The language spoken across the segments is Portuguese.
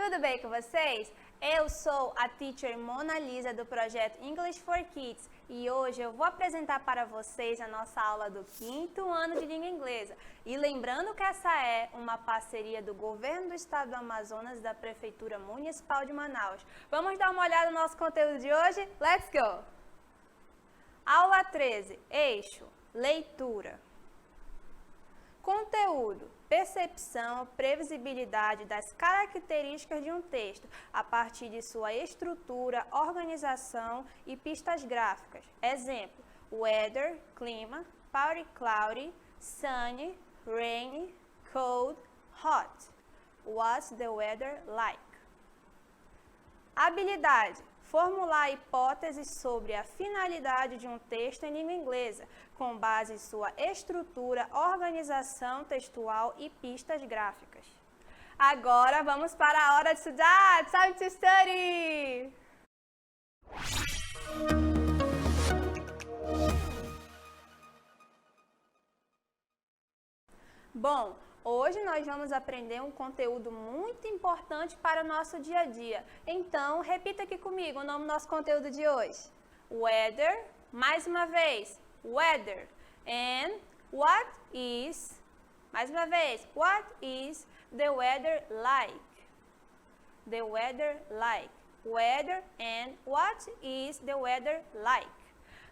Tudo bem com vocês? Eu sou a teacher Mona Lisa do projeto English for Kids e hoje eu vou apresentar para vocês a nossa aula do 5º ano de língua inglesa. E lembrando que essa é uma parceria do Governo do Estado do Amazonas e da Prefeitura Municipal de Manaus. Vamos dar uma olhada no nosso conteúdo de hoje? Let's go! Aula 13, eixo, leitura. Conteúdo, percepção, previsibilidade das características de um texto a partir de sua estrutura, organização e pistas gráficas. Exemplo, weather, clima, partly cloudy, sunny, rainy, cold, hot. What's the weather like? Habilidade. Formular hipóteses sobre a finalidade de um texto em língua inglesa, com base em sua estrutura, organização textual e pistas gráficas. Agora vamos para a hora de estudar! Time to study! Bom, hoje nós vamos aprender um conteúdo muito importante para o nosso dia a dia. Então, repita aqui comigo o nome do nosso conteúdo de hoje. Weather, mais uma vez, weather. And what is, mais uma vez, what is the weather like? The weather like. Weather and what is the weather like?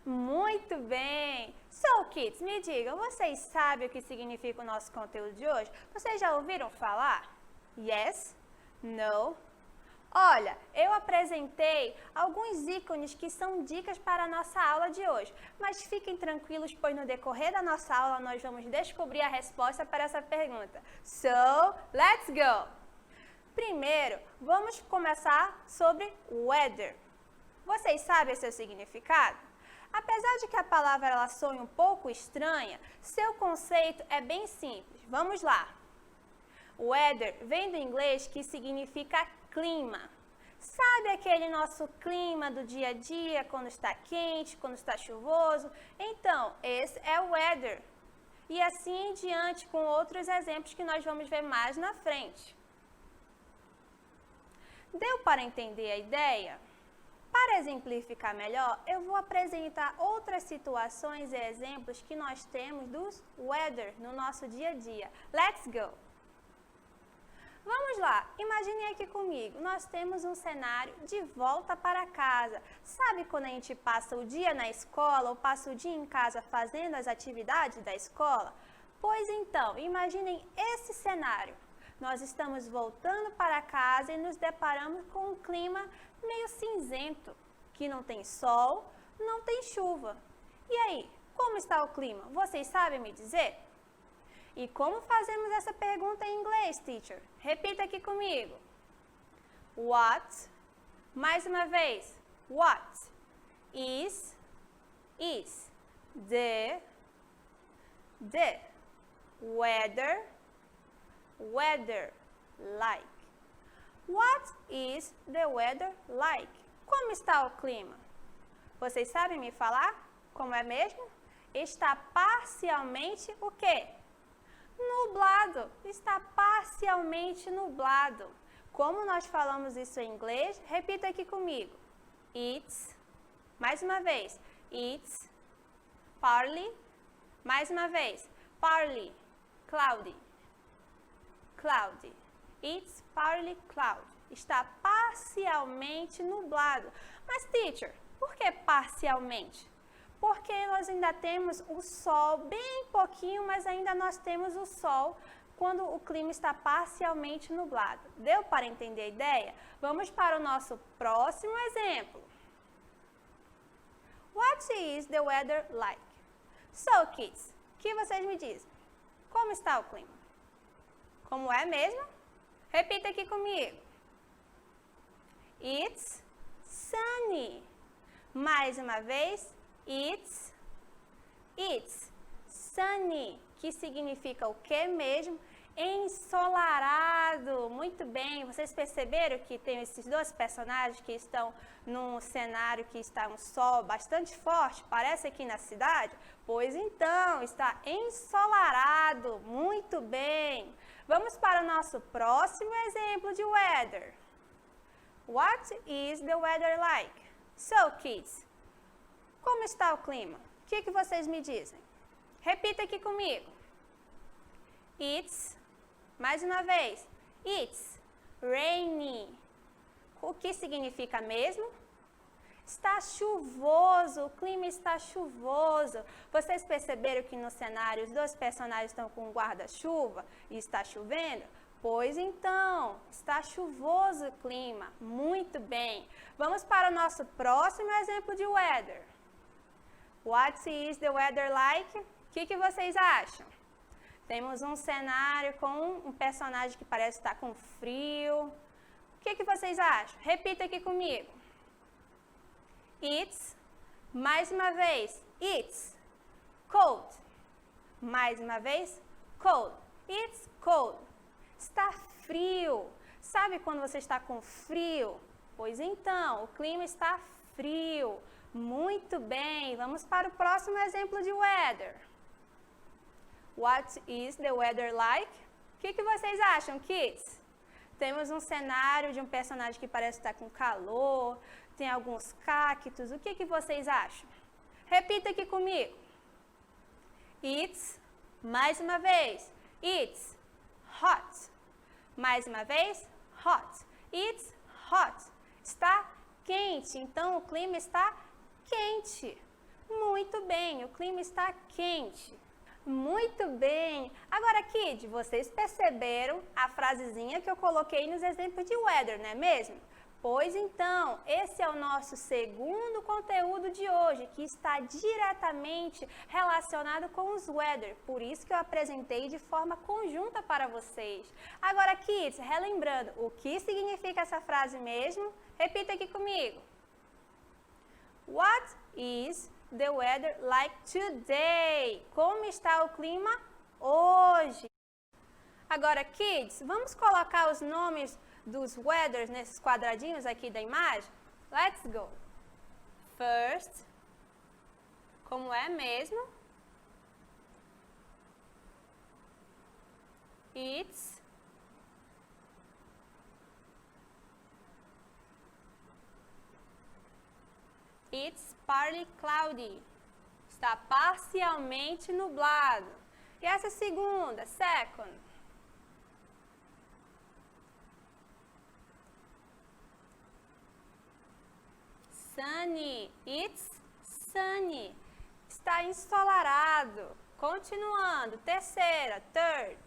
Muito bem! So, kids, me digam, vocês sabem o que significa o nosso conteúdo de hoje? Vocês já ouviram falar? Yes? No? Olha, eu apresentei alguns ícones que são dicas para a nossa aula de hoje, mas fiquem tranquilos, pois no decorrer da nossa aula nós vamos descobrir a resposta para essa pergunta. So, let's go! Primeiro, vamos começar sobre weather. Vocês sabem o seu significado? Apesar de que a palavra ela soe um pouco estranha, seu conceito é bem simples. Vamos lá. Weather vem do inglês que significa clima. Sabe aquele nosso clima do dia a dia, quando está quente, quando está chuvoso? Então, esse é o weather. E assim em diante com outros exemplos que nós vamos ver mais na frente. Deu para entender a ideia? Para exemplificar melhor, eu vou apresentar outras situações e exemplos que nós temos dos weather no nosso dia a dia. Let's go! Vamos lá, imaginem aqui comigo, nós temos um cenário de volta para casa. Sabe quando a gente passa o dia na escola ou passa o dia em casa fazendo as atividades da escola? Pois então, imaginem esse cenário. Nós estamos voltando para casa e nos deparamos com um clima meio cinzento, que não tem sol, não tem chuva. E aí, como está o clima? Vocês sabem me dizer? E como fazemos essa pergunta em inglês, teacher? Repita aqui comigo. What, mais uma vez, what is the weather like? What is the weather like? Como está o clima? Vocês sabem me falar? Como é mesmo? Está parcialmente o quê? Nublado. Está parcialmente nublado. Como nós falamos isso em inglês? Repita aqui comigo. It's, mais uma vez, it's partly, mais uma vez, partly, cloudy. Cloudy. It's partly cloudy. Está parcialmente nublado. Mas, teacher, por que parcialmente? Porque nós ainda temos o sol bem pouquinho, mas ainda nós temos o sol quando o clima está parcialmente nublado. Deu para entender a ideia? Vamos para o nosso próximo exemplo. What is the weather like? So, kids, o que vocês me dizem? Como está o clima? Como é mesmo? Repita aqui comigo. It's sunny. Mais uma vez, it's sunny, que significa o que mesmo? ensolarado. Muito bem, vocês perceberam que tem esses dois personagens que estão num cenário que está um sol bastante forte, parece aqui na cidade? Pois então, está ensolarado. Muito bem. Vamos para o nosso próximo exemplo de weather. What is the weather like? So, kids, como está o clima? O que vocês me dizem? Repita aqui comigo. It's, mais uma vez, it's rainy. O que significa mesmo? Está chuvoso, o clima está chuvoso. Vocês perceberam que no cenário os dois personagens estão com um guarda-chuva e está chovendo? Pois então, está chuvoso o clima. Muito bem. Vamos para o nosso próximo exemplo de weather. What is the weather like? O que vocês acham? Temos um cenário com um personagem que parece estar com frio. O que vocês acham? Repita aqui comigo. It's, mais uma vez, it's cold. Mais uma vez, cold. It's cold. Está frio. Sabe quando você está com frio? Pois então, o clima está frio. Muito bem. Vamos para o próximo exemplo de weather. What is the weather like? O que vocês acham, kids? Temos um cenário de um personagem que parece estar com calor, tem alguns cactos. O que vocês acham? Repita aqui comigo. It's, mais uma vez, it's hot. Mais uma vez, hot. It's hot. Está quente, então o clima está quente. Muito bem, o clima está quente. Muito bem. Agora, kids, vocês perceberam a frasezinha que eu coloquei nos exemplos de weather, não é mesmo? Pois então, esse é o nosso segundo conteúdo de hoje, que está diretamente relacionado com os weather. Por isso que eu apresentei de forma conjunta para vocês. Agora, kids, relembrando, o que significa essa frase mesmo? Repita aqui comigo. What is the weather like today? Como está o clima hoje? Agora, kids, vamos colocar os nomes dos weathers nesses quadradinhos aqui da imagem? Let's go! First, como é mesmo? It's, partly cloudy. Está parcialmente nublado. E essa segunda, second? Sunny. It's sunny. Está ensolarado. Continuando. Terceira, third.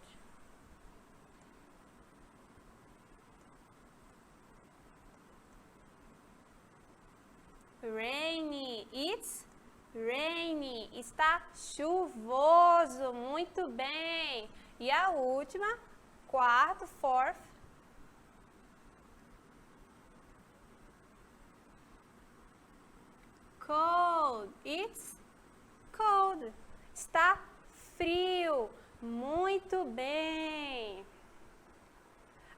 Rainy. It's rainy. Está chuvoso. Muito bem. E a última, quarto, fourth. Cold. It's cold. Está frio. Muito bem.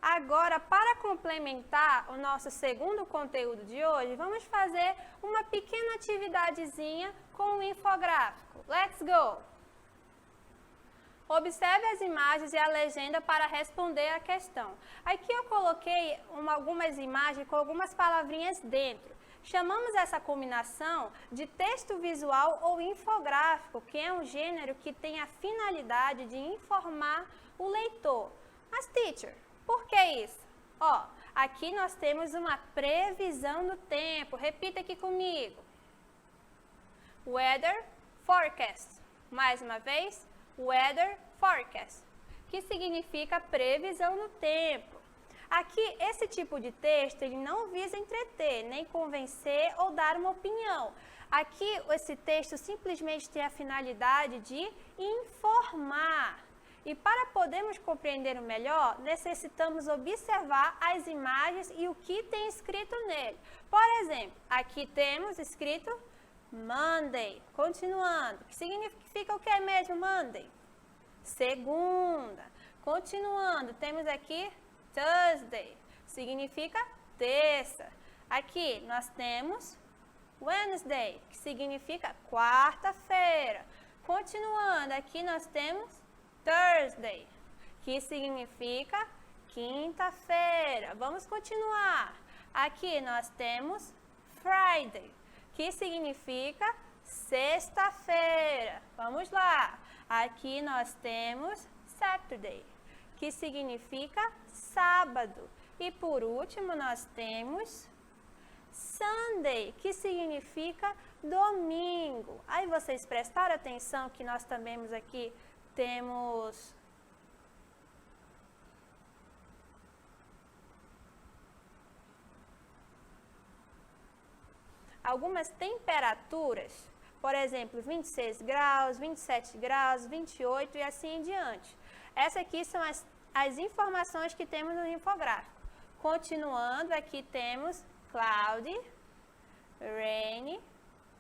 Agora, para complementar o nosso segundo conteúdo de hoje, vamos fazer uma pequena atividadezinha com o infográfico. Let's go! Observe as imagens e a legenda para responder a questão. Aqui eu coloquei algumas imagens com algumas palavrinhas dentro. Chamamos essa combinação de texto visual ou infográfico, que é um gênero que tem a finalidade de informar o leitor. Mas, teacher, por que isso? Ó, aqui nós temos uma previsão do tempo. Repita aqui comigo. Weather forecast. Mais uma vez, weather forecast, que significa previsão do tempo. Aqui, esse tipo de texto, ele não visa entreter, nem convencer ou dar uma opinião. Aqui, esse texto simplesmente tem a finalidade de informar. E para podermos compreender melhor, necessitamos observar as imagens e o que tem escrito nele. Por exemplo, aqui temos escrito Monday. Continuando, que significa o que mesmo Monday? Segunda. Continuando, temos aqui Thursday, significa terça. Aqui nós temos Wednesday, que significa quarta-feira. Continuando, aqui nós temos Thursday, que significa quinta-feira. Vamos continuar. Aqui nós temos Friday, que significa sexta-feira. Vamos lá. Aqui nós temos Saturday, que significa sábado. E por último nós temos Sunday, que significa domingo. Aí vocês prestaram atenção que nós também aqui temos algumas temperaturas, por exemplo, 26 graus, 27 graus, 28 e assim em diante. Essas aqui são as informações que temos no infográfico. Continuando, aqui temos cloudy, rainy,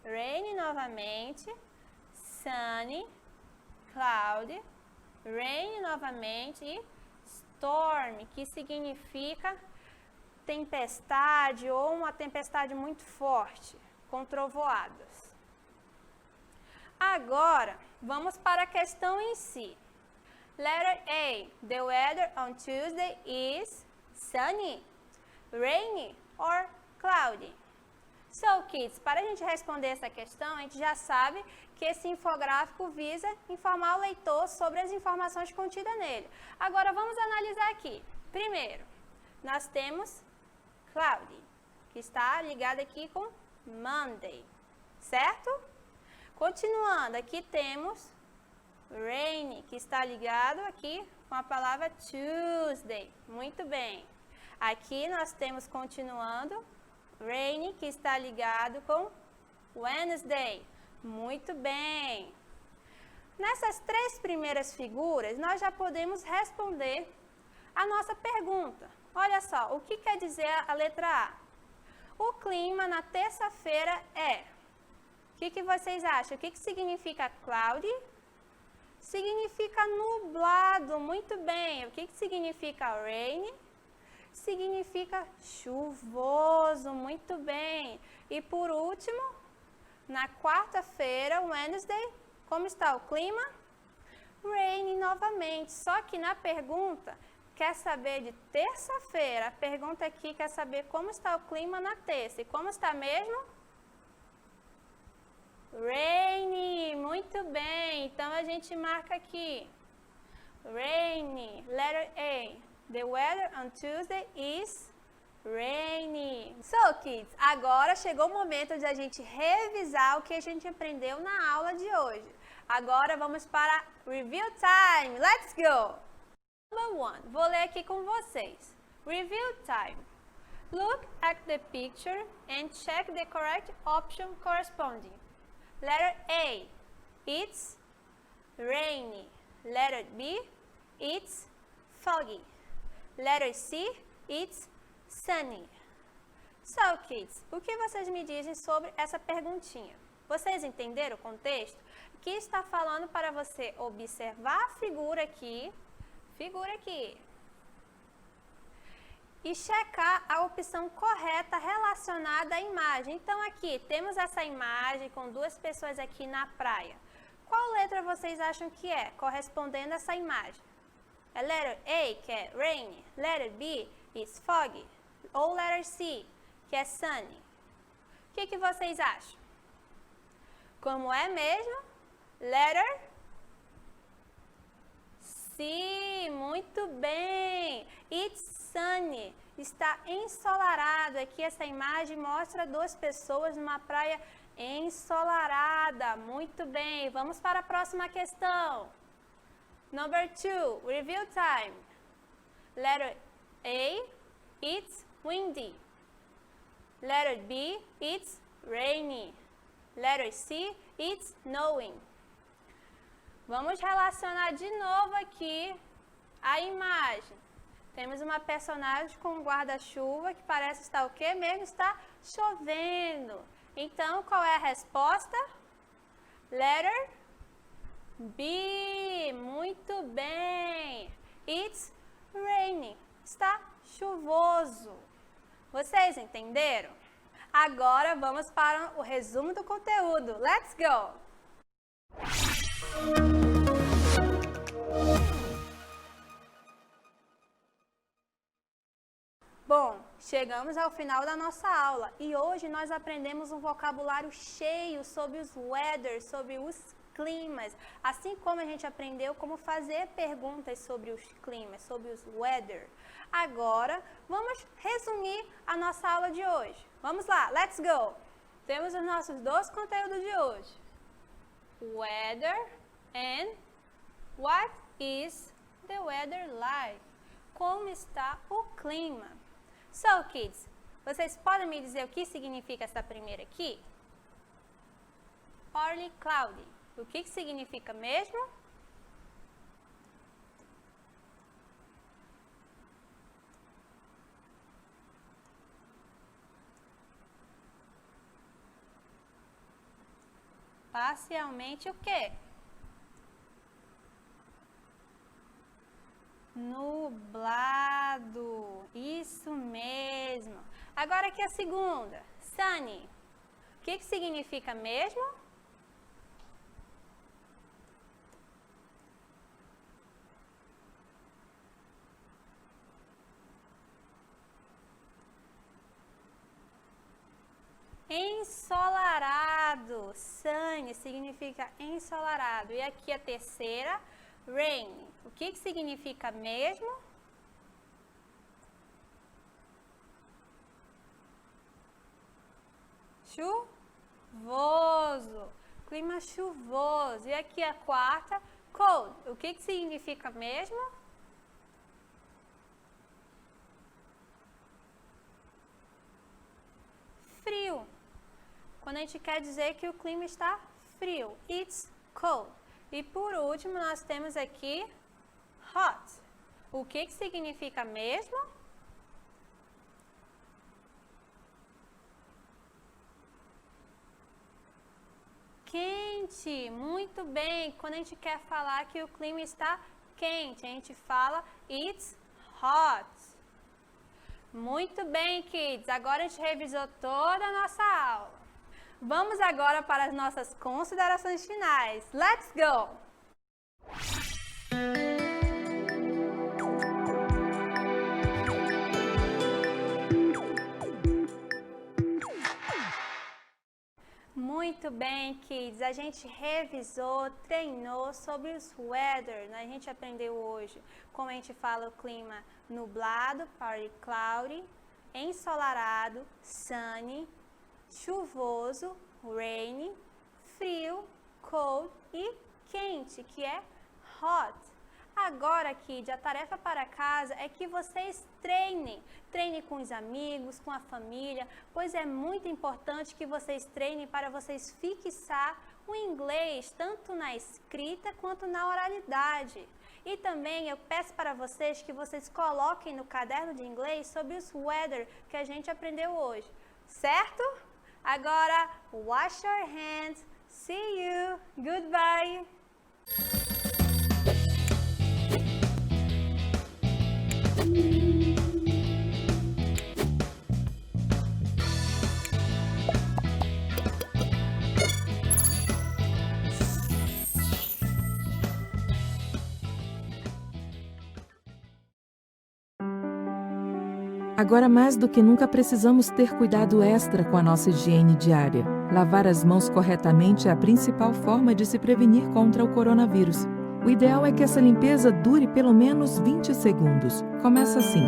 rainy novamente, sunny, cloudy, rainy novamente e storm, que significa tempestade ou uma tempestade muito forte, com trovoadas. Agora, vamos para a questão em si. Letter A. The weather on Tuesday is sunny, rainy or cloudy? So, kids, para a gente responder essa questão, a gente já sabe que esse infográfico visa informar o leitor sobre as informações contidas nele. Agora, vamos analisar aqui. Primeiro, nós temos cloudy, que está ligado aqui com Monday, certo? Continuando, aqui temos rainy, que está ligado aqui com a palavra Tuesday. Muito bem. Aqui nós temos, continuando, rainy, que está ligado com Wednesday. Muito bem. Nessas três primeiras figuras, nós já podemos responder a nossa pergunta. Olha só, o que quer dizer a letra A? O clima na terça-feira é. O que vocês acham? O que significa cloudy? Significa nublado, muito bem. O que significa rainy? Significa chuvoso, muito bem. E por último, na quarta-feira, Wednesday, como está o clima? Rainy novamente. Só que na pergunta, quer saber de terça-feira. A pergunta aqui quer saber como está o clima na terça. E como está mesmo? Rainy, muito bem. Então a gente marca aqui. Rainy, letter A. The weather on Tuesday is rainy. So, kids, agora chegou o momento de a gente revisar o que a gente aprendeu na aula de hoje. Agora vamos para review time. Let's go! Number 1. Vou ler aqui com vocês. Review time. Look at the picture and check the correct option corresponding. Letter A, it's rainy. Letter B, it's foggy. Letter C, it's sunny. So, kids, o que vocês me dizem sobre essa perguntinha? Vocês entenderam o contexto? Que está falando para você observar a figura aqui, e checar a opção correta relacionada à imagem. Então, aqui temos essa imagem com duas pessoas aqui na praia. Qual letra vocês acham que é correspondendo a essa imagem? É letter A, que é rainy, letter B, is foggy, ou letter C, que é sunny? O que vocês acham? Como é mesmo? Letter C, muito bem. It's sunny, está ensolarado. Aqui essa imagem mostra duas pessoas numa praia ensolarada. Muito bem, vamos para a próxima questão. Number 2, review time. Letter A, it's windy. Letter B, it's rainy. Letter C, it's snowing. Vamos relacionar de novo aqui a imagem. Temos uma personagem com um guarda-chuva que parece estar o quê mesmo? Está chovendo. Então, qual é a resposta? Letter B. Muito bem. It's raining. Está chuvoso. Vocês entenderam? Agora vamos para o resumo do conteúdo. Let's go! Bom, chegamos ao final da nossa aula e hoje nós aprendemos um vocabulário cheio sobre os weather, sobre os climas, assim como a gente aprendeu como fazer perguntas sobre os climas, sobre os weather. Agora, vamos resumir a nossa aula de hoje. Vamos lá, let's go! Temos os nossos dois conteúdos de hoje. Weather and what is the weather like? Como está o clima? So, kids, vocês podem me dizer o que significa essa primeira aqui? Partly cloudy. O que significa mesmo? Parcialmente o quê? Nublado. Isso mesmo. Agora aqui a segunda. Sunny. O que significa mesmo? Ensolarado. Sunny significa ensolarado. E aqui a terceira, rain. O que significa mesmo? Chuvoso. Clima chuvoso. E aqui a quarta, cold. O que significa mesmo? Frio. Quando a gente quer dizer que o clima está frio. It's cold. E por último, nós temos aqui hot. O que significa mesmo? Quente. Muito bem. Quando a gente quer falar que o clima está quente, a gente fala it's hot. Muito bem, kids. Agora a gente revisou toda a nossa aula. Vamos agora para as nossas considerações finais. Let's go! Muito bem, kids. A gente revisou, treinou sobre os weather. A gente aprendeu hoje como a gente fala o clima nublado, partly cloudy, ensolarado, sunny, chuvoso, rainy, frio, cold e quente, que é hot. Agora, kids, a tarefa para casa é que vocês treinem. Treinem com os amigos, com a família, pois é muito importante que vocês treinem para vocês fixar o inglês, tanto na escrita quanto na oralidade. E também eu peço para vocês que vocês coloquem no caderno de inglês sobre os weather que a gente aprendeu hoje, certo? Agora, wash your hands. See you. Goodbye. Agora, mais do que nunca, precisamos ter cuidado extra com a nossa higiene diária. Lavar as mãos corretamente é a principal forma de se prevenir contra o coronavírus. O ideal é que essa limpeza dure pelo menos 20 segundos. Começa assim.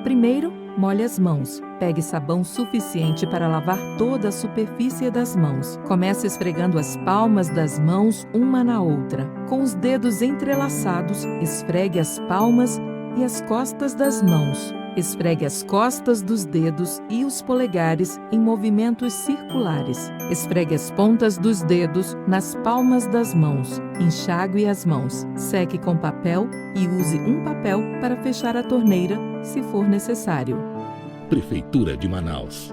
Primeiro, molhe as mãos. Pegue sabão suficiente para lavar toda a superfície das mãos. Comece esfregando as palmas das mãos uma na outra. Com os dedos entrelaçados, esfregue as palmas e as costas das mãos. Esfregue as costas dos dedos e os polegares em movimentos circulares. Esfregue as pontas dos dedos nas palmas das mãos. Enxague as mãos. Seque com papel e use um papel para fechar a torneira, se for necessário. Prefeitura de Manaus.